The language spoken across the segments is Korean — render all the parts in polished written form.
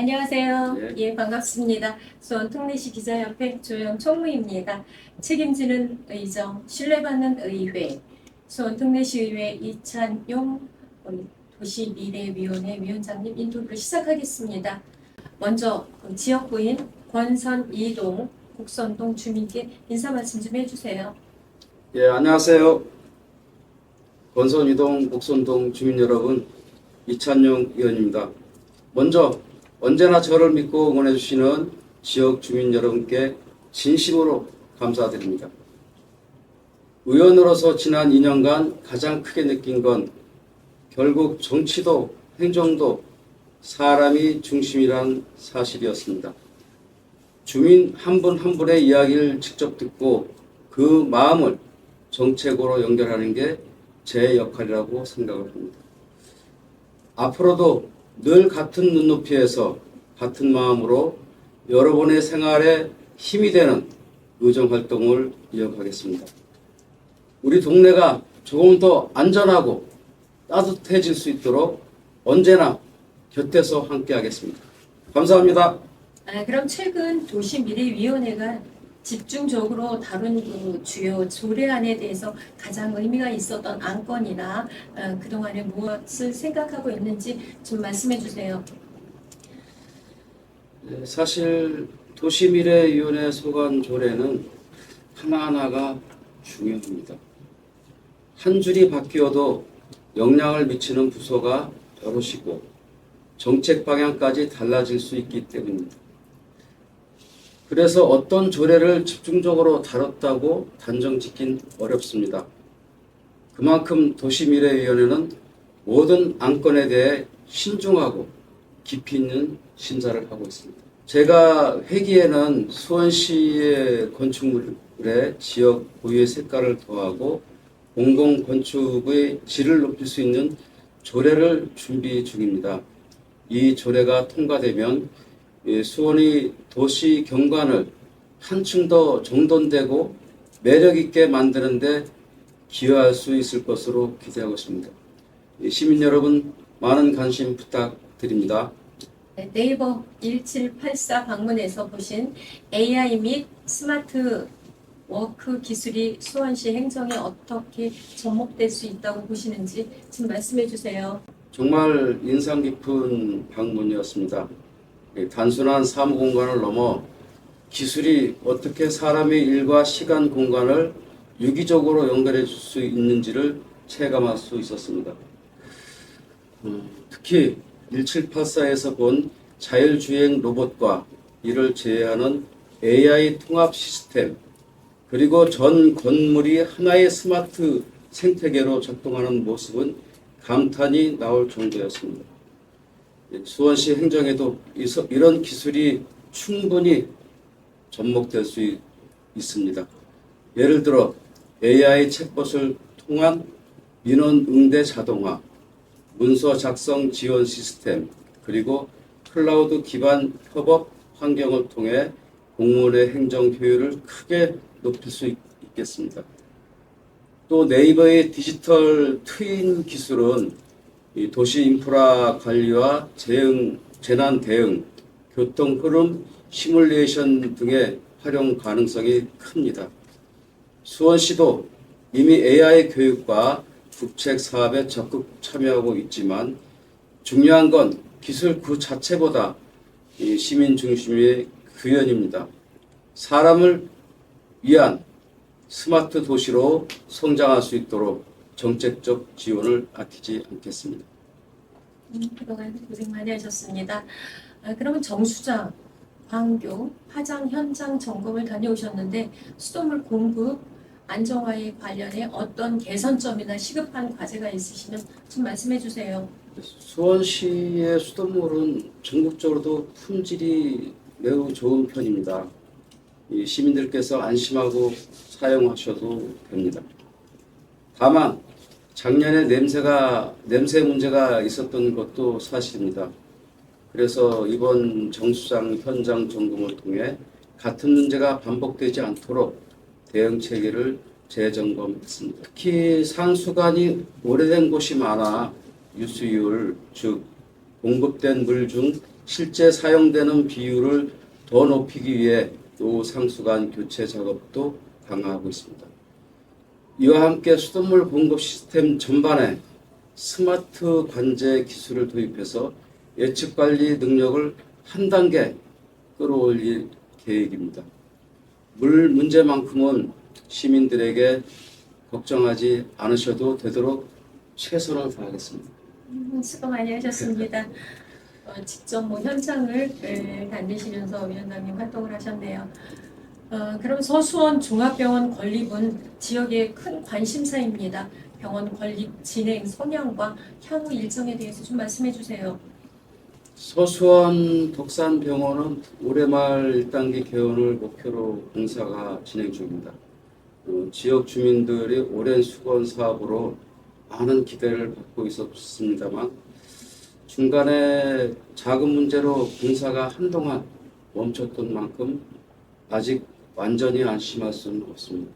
안녕하세요. 예. 예, 반갑습니다. 수원 특례시 기자협회 조영 총무입니다. 책임지는 의정, 신뢰받는 의회, 수원 특례시의회 이찬용 도시미래위원회 위원장님 인터뷰를 시작하겠습니다. 먼저 지역구인 권선 이동, 곡선동 주민께 인사 말씀 좀 해주세요. 예, 안녕하세요. 권선이동, 곡선동 주민 여러분, 이찬용 의원입니다. 먼저 언제나 저를 믿고 응원해 주시는 지역 주민 여러분께 진심으로 감사드립니다. 의원으로서 지난 2년간 가장 크게 느낀 건 결국 정치도 행정도 사람이 중심이란 사실이었습니다. 주민 한 분 한 분의 이야기를 직접 듣고 그 마음을 정책으로 연결하는 게 제 역할이라고 생각을 합니다. 앞으로도 늘 같은 눈높이에서 같은 마음으로 여러분의 생활에 힘이 되는 의정활동을 이어가겠습니다. 우리 동네가 조금 더 안전하고 따뜻해질 수 있도록 언제나 곁에서 함께하겠습니다. 감사합니다. 그럼 최근 도시미래위원회가 집중적으로 다룬 그 주요 조례안에 대해서 가장 의미가 있었던 안건이나 그동안에 무엇을 생각하고 있는지 좀 말씀해 주세요. 사실 도시미래위원회 소관 조례는 하나하나가 중요합니다. 한 줄이 바뀌어도 영향을 미치는 부서가 여럿이고 정책 방향까지 달라질 수 있기 때문입니다. 그래서 어떤 조례를 집중적으로 다뤘다고 단정 짓긴 어렵습니다. 그만큼 도시미래위원회는 모든 안건에 대해 신중하고 깊이 있는 심사를 하고 있습니다. 제가 회기에는 수원시의 건축물의 지역 고유의 색깔을 더하고 공공건축의 질을 높일 수 있는 조례를 준비 중입니다. 이 조례가 통과되면 수원이 도시 경관을 한층 더 정돈되고 매력 있게 만드는 데 기여할 수 있을 것으로 기대하고 있습니다. 시민 여러분 많은 관심 부탁드립니다. 네, 네이버 1784 방문해서 보신 AI 및 스마트 워크 기술이 수원시 행정에 어떻게 접목될 수 있다고 보시는지 지금 말씀해 주세요. 정말 인상 깊은 방문이었습니다. 단순한 사무 공간을 넘어 기술이 어떻게 사람의 일과 시간 공간을 유기적으로 연결해 줄 수 있는지를 체감할 수 있었습니다. 특히 1784에서 본 자율주행 로봇과 이를 제어하는 AI 통합 시스템, 그리고 전 건물이 하나의 스마트 생태계로 작동하는 모습은 감탄이 나올 정도였습니다. 수원시 행정에도 이런 기술이 충분히 접목될 수 있습니다. 예를 들어 AI 챗봇을 통한 민원 응대 자동화, 문서 작성 지원 시스템, 그리고 클라우드 기반 협업 환경을 통해 공무원의 행정 효율을 크게 높일 수 있겠습니다. 또 네이버의 디지털 트윈 기술은 이 도시 인프라 관리와 재난 대응, 교통 흐름 시뮬레이션 등의 활용 가능성이 큽니다. 수원시도 이미 AI 교육과 국책 사업에 적극 참여하고 있지만 중요한 건 기술 그 자체보다 이 시민 중심의 구현입니다. 사람을 위한 스마트 도시로 성장할 수 있도록 정책적 지원을 아끼지 않겠습니다. 그동안 고생 많이 하셨습니다. 그러면 정수장, 광교, 파장 현장 점검을 다녀오셨는데 수돗물 공급 안정화에 관련해 어떤 개선점이나 시급한 과제가 있으시면 좀 말씀해 주세요. 수원시의 수돗물은 전국적으로도 품질이 매우 좋은 편입니다. 이 시민들께서 안심하고 사용하셔도 됩니다. 다만 작년에 냄새 문제가 있었던 것도 사실입니다. 그래서 이번 정수장 현장 점검을 통해 같은 문제가 반복되지 않도록 대응 체계를 재점검했습니다. 특히 산수관이 오래된 곳이 많아 유수율, 즉 공급된 물 중 실제 사용되는 비율을 더 높이기 위해 노후 상수관 교체 작업도 강화하고 있습니다. 이와 함께 수돗물 공급 시스템 전반에 스마트 관제 기술을 도입해서 예측 관리 능력을 한 단계 끌어올릴 계획입니다. 물 문제만큼은 시민들에게 걱정하지 않으셔도 되도록 최선을 다하겠습니다. 수고 많이 하셨습니다. 직접 현장을 다니시면서 위원장님 활동을 하셨네요. 그럼 서수원 종합병원 건립은 지역의 큰 관심사입니다. 병원 건립 진행 성향과 향후 일정에 대해서 좀 말씀해 주세요. 서수원 덕산병원은 올해 말 1단계 개원을 목표로 공사가 진행 중입니다. 지역 주민들이 오랜 수건 사업으로 많은 기대를 받고 있었습니다만 중간에 자금 문제로 공사가 한동안 멈췄던 만큼 아직 완전히 안심할 수는 없습니다.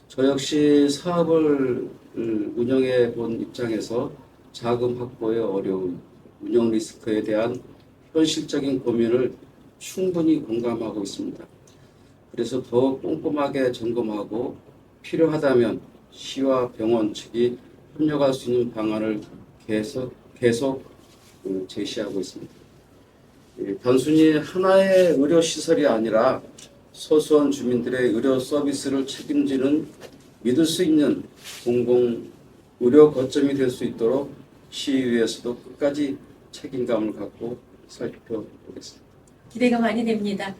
저 역시 사업을 운영해 본 입장에서 자금 확보의 어려움, 운영 리스크에 대한 현실적인 고민을 충분히 공감하고 있습니다. 그래서 더 꼼꼼하게 점검하고 필요하다면 시와 병원 측이 협력할 수 있는 방안을 계속 제시하고 있습니다. 단순히 하나의 의료 시설이 아니라 서수원 주민들의 의료 서비스를 책임지는 믿을 수 있는 공공 의료 거점이 될 수 있도록 시의회에서도 끝까지 책임감을 갖고 살펴보겠습니다. 기대가 많이 됩니다.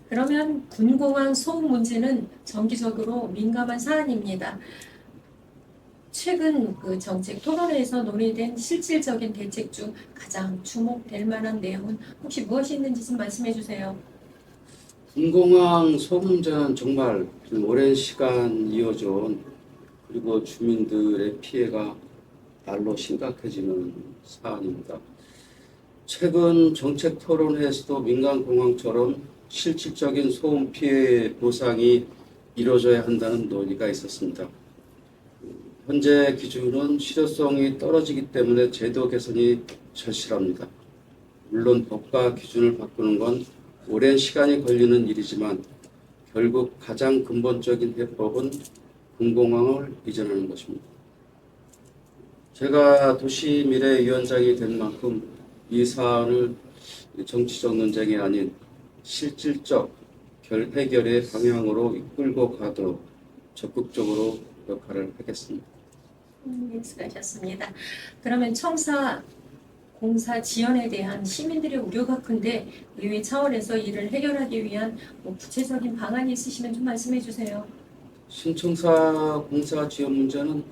그러면 군공항 소음 문제는 정기적으로 민감한 사안입니다. 최근 정책 토론회에서 논의된 실질적인 대책 중 가장 주목될 만한 내용은 혹시 무엇이 있는지 좀 말씀해 주세요. 군공항 소음 문제는 정말 오랜 시간 이어져 온 그리고 주민들의 피해가 날로 심각해지는 사안입니다. 최근 정책 토론회에서도 민간공항처럼 실질적인 소음 피해 보상이 이루어져야 한다는 논의가 있었습니다. 현재 기준은 실효성이 떨어지기 때문에 제도 개선이 절실합니다. 물론 법과 기준을 바꾸는 건 오랜 시간이 걸리는 일이지만 결국 가장 근본적인 해법은 군공항을 이전하는 것입니다. 제가 도시미래위원장이 된 만큼 이 사안을 정치적 논쟁이 아닌 실질적 해결의 방향으로 이끌고 가도록 적극적으로 역할을 하겠습니다. 수고하셨습니다. 그러면 청사 공사 지연에 대한 시민들의 우려가 큰데 의회 차원에서 이를 해결하기 위한 구체적인 방안이 있으시면 좀 말씀해 주세요. 신청사 공사 지연 문제는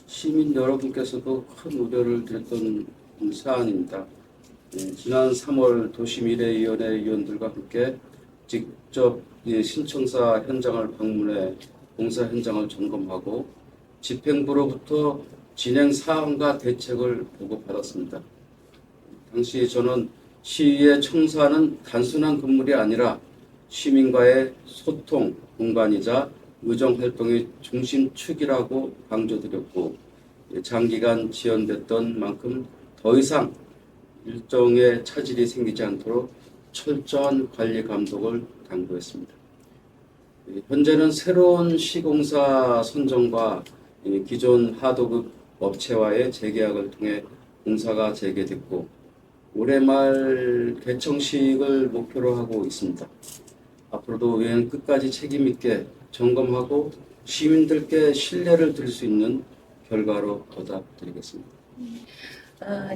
시민 여러분께서도 큰 우려를 드렸던 사안입니다. 지난 3월 도시미래위원회 위원들과 함께 직접 신청사 현장을 방문해 공사 현장을 점검하고 집행부로부터 진행 사항과 대책을 보고받았습니다. 당시 저는 시의 청사는 단순한 건물이 아니라 시민과의 소통 공간이자 의정활동의 중심축이라고 강조드렸고 장기간 지연됐던 만큼 더 이상 일정에 차질이 생기지 않도록 철저한 관리 감독을 당부했습니다. 현재는 새로운 시공사 선정과 기존 하도급 업체와의 재계약을 통해 공사가 재개됐고 올해 말 개청식을 목표로 하고 있습니다. 앞으로도 의회는 끝까지 책임 있게 점검하고 시민들께 신뢰를 드릴 수 있는 결과로 보답드리겠습니다.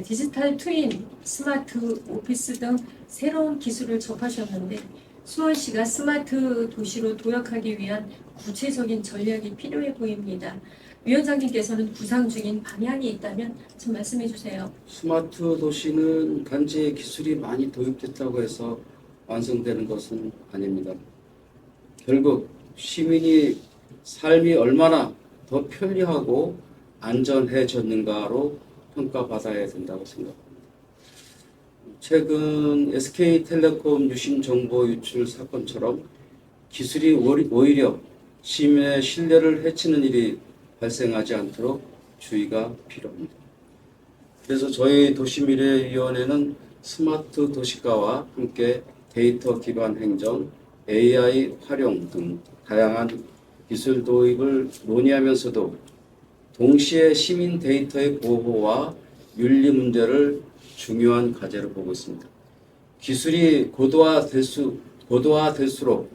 디지털 트윈, 스마트 오피스 등 새로운 기술을 접하셨는데 수원시가 스마트 도시로 도약하기 위한 구체적인 전략이 필요해 보입니다. 위원장님께서는 구상 중인 방향이 있다면 좀 말씀해 주세요. 스마트 도시는 단지 기술이 많이 도입됐다고 해서 완성되는 것은 아닙니다. 결국 시민이 삶이 얼마나 더 편리하고 안전해졌는가로 평가받아야 된다고 생각합니다. 최근 SK텔레콤 유심 정보 유출 사건처럼 기술이 오히려 시민의 신뢰를 해치는 일이 발생하지 않도록 주의가 필요합니다. 그래서 저희 도시미래위원회는 스마트 도시가와 함께 데이터 기반 행정, AI 활용 등 다양한 기술 도입을 논의하면서도 동시에 시민 데이터의 보호와 윤리 문제를 중요한 과제로 보고 있습니다. 기술이 고도화될수록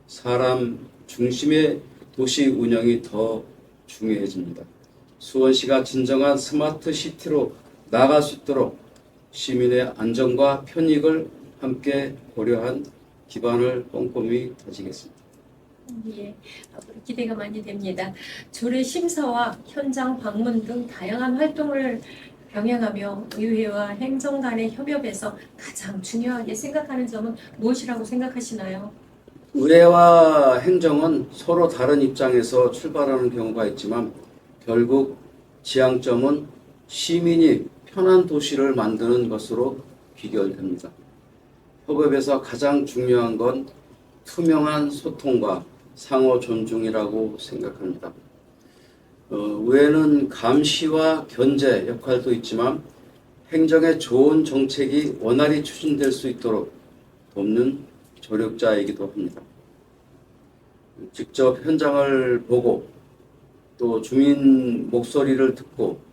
사람 중심의 도시 운영이 더 중요해집니다. 수원시가 진정한 스마트 시티로 나아갈 수 있도록 시민의 안전과 편익을 함께 고려한 기반을 꼼꼼히 다지겠습니다. 예, 앞으로 기대가 많이 됩니다. 조례 심사와 현장 방문 등 다양한 활동을 병행하며 의회와 행정 간의 협업에서 가장 중요하게 생각하는 점은 무엇이라고 생각하시나요? 의회와 행정은 서로 다른 입장에서 출발하는 경우가 있지만 결국 지향점은 시민이 편한 도시를 만드는 것으로 귀결됩니다. 협업에서 가장 중요한 건 투명한 소통과 상호 존중이라고 생각합니다. 의회는 감시와 견제 역할도 있지만 행정의 좋은 정책이 원활히 추진될 수 있도록 돕는 조력자이기도 합니다. 직접 현장을 보고 또 주민 목소리를 듣고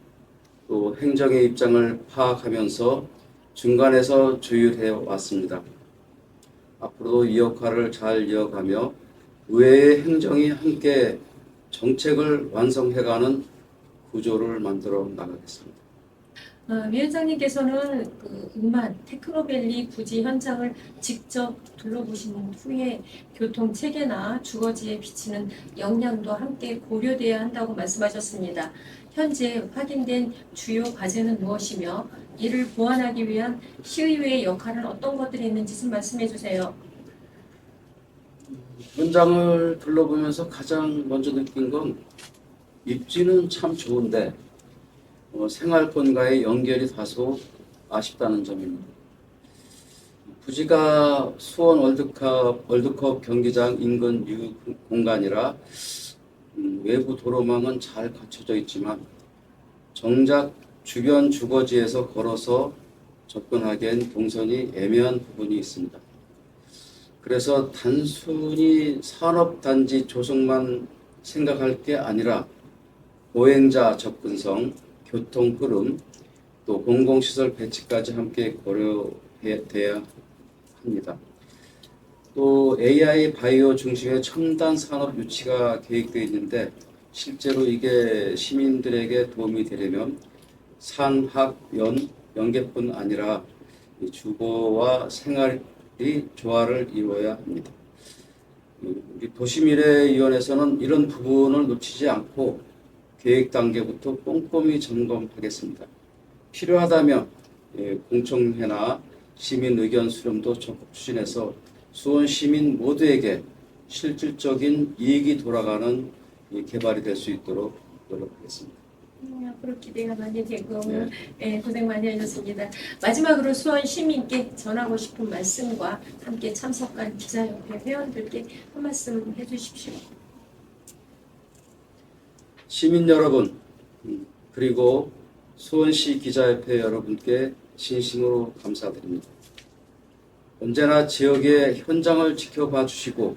또 행정의 입장을 파악하면서 중간에서 조율해 왔습니다. 앞으로도 이 역할을 잘 이어가며 의회의 행정이 함께 정책을 완성해가는 구조를 만들어 나가겠습니다. 위원장님께서는 음안 테크노밸리 부지 현장을 직접 둘러보신 후에 교통 체계나 주거지에 비치는 영향도 함께 고려돼야 한다고 말씀하셨습니다. 현재 확인된 주요 과제는 무엇이며 이를 보완하기 위한 시의회의 역할은 어떤 것들이 있는지 좀 말씀해 주세요. 현장을 둘러보면서 가장 먼저 느낀 건 입지는 참 좋은데 생활권과의 연결이 다소 아쉽다는 점입니다. 부지가 수원 월드컵 경기장 인근 유 공간이라 외부 도로망은 잘 갖춰져 있지만 정작 주변 주거지에서 걸어서 접근하기엔 동선이 애매한 부분이 있습니다. 그래서 단순히 산업단지 조성만 생각할 게 아니라 보행자 접근성, 교통 흐름, 또 공공시설 배치까지 함께 고려돼야 합니다. 또 AI 바이오 중심의 첨단 산업 유치가 계획되어 있는데 실제로 이게 시민들에게 도움이 되려면 산학 연계뿐 아니라 주거와 생활이 조화를 이루어야 합니다. 우리 도시미래위원회에서는 이런 부분을 놓치지 않고 계획 단계부터 꼼꼼히 점검하겠습니다. 필요하다면 공청회나 시민 의견 수렴도 적극 추진해서 수원 시민 모두에게 실질적인 이익이 돌아가는 개발이 될 수 있도록 노력하겠습니다. 앞으로 기대가 많이 되고 네. 고생 많이 하셨습니다. 마지막으로 수원 시민께 전하고 싶은 말씀과 함께 참석한 기자협회 회원들께 한 말씀 해주십시오. 시민 여러분, 그리고 수원시 기자협회 여러분께 진심으로 감사드립니다. 언제나 지역의 현장을 지켜봐 주시고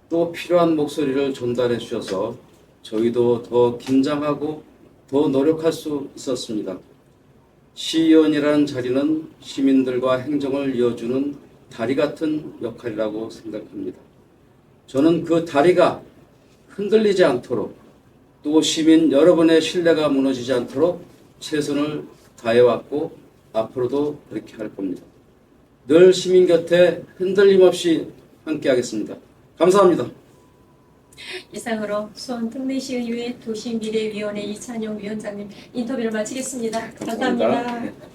또 필요한 목소리를 전달해 주셔서 저희도 더 긴장하고 더 노력할 수 있었습니다. 시의원이라는 자리는 시민들과 행정을 이어주는 다리 같은 역할이라고 생각합니다. 저는 그 다리가 흔들리지 않도록 또 시민 여러분의 신뢰가 무너지지 않도록 최선을 다해왔고 앞으로도 그렇게 할 겁니다. 늘 시민 곁에 흔들림 없이 함께하겠습니다. 감사합니다. 이상으로 수원 특례시의회 도시미래위원회 이찬영 위원장님 인터뷰를 마치겠습니다. 감사합니다. 감사합니다.